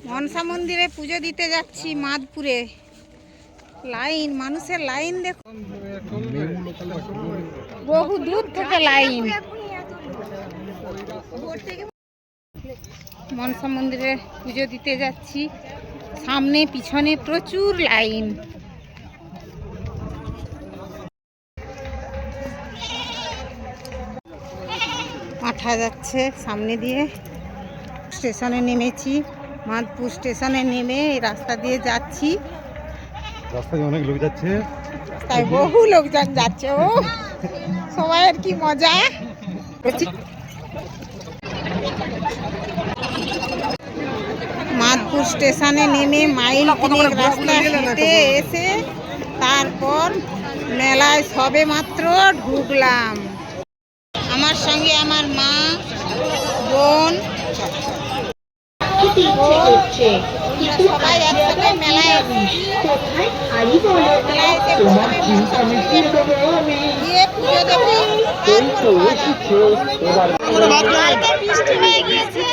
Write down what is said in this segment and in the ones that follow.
মনসা মন্দিরে পুজো দিতে যাচ্ছি মাদপুরে। লাইন, মানুষের লাইন দেখো, বহু দূর থেকে লাইন। মনসা মন্দিরে পুজো দিতে যাচ্ছি, সামনে পিছনে প্রচুর লাইন। হাঁটা যাচ্ছে সামনে দিয়ে। স্টেশনে নেমেছি, মাদপুর স্টেশনে নেমে এই রাস্তা দিয়ে যাচ্ছি। রাস্তায় অনেক লোক যাচ্ছে, তাই বহু লোকজন যাচ্ছে। ও সবাইয়ের কি মজা। মাদপুর স্টেশনে নেমে মাইল তিনেক রাস্তা হেঁটে এসে তারপর মেলায় সবে মাত্র ঢুকলাম। আমার সঙ্গে আমার মা, বোন, সবাই একসাথে মেলায় গিয়ে পুজো দেবো। বৃষ্টি হয়ে গিয়েছে,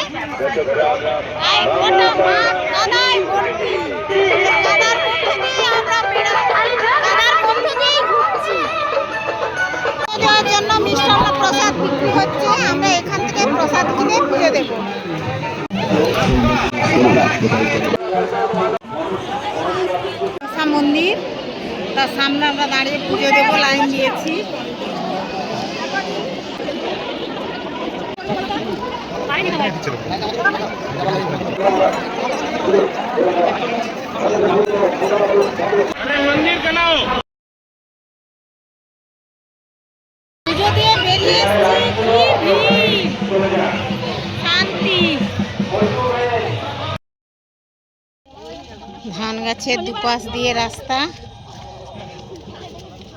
দেওয়ার জন্য মিষ্টান্ন প্রসাদ বিক্রি হচ্ছে। আমরা এখান থেকে প্রসাদ কিনে পুজো দেব। মন্দির, তার সামনে আমরা দাঁড়িয়ে পুজো দেব, লাইন দিয়েছি। পুজো দিয়ে বেরিয়ে এসেছি, কি ভিড়, শান্তি। ধান গাছের দুপাশ দিয়ে রাস্তা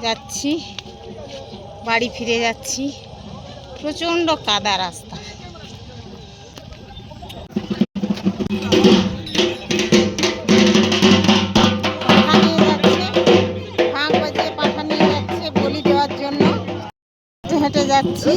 যাচ্ছি, বাড়ি ফিরে যাচ্ছি। প্রচন্ড কাদা রাস্তা। ভাঙ বাজিয়ে পাঠা নিয়ে যাচ্ছে বলি দেওয়ার জন্য। হেঁটে যাচ্ছি।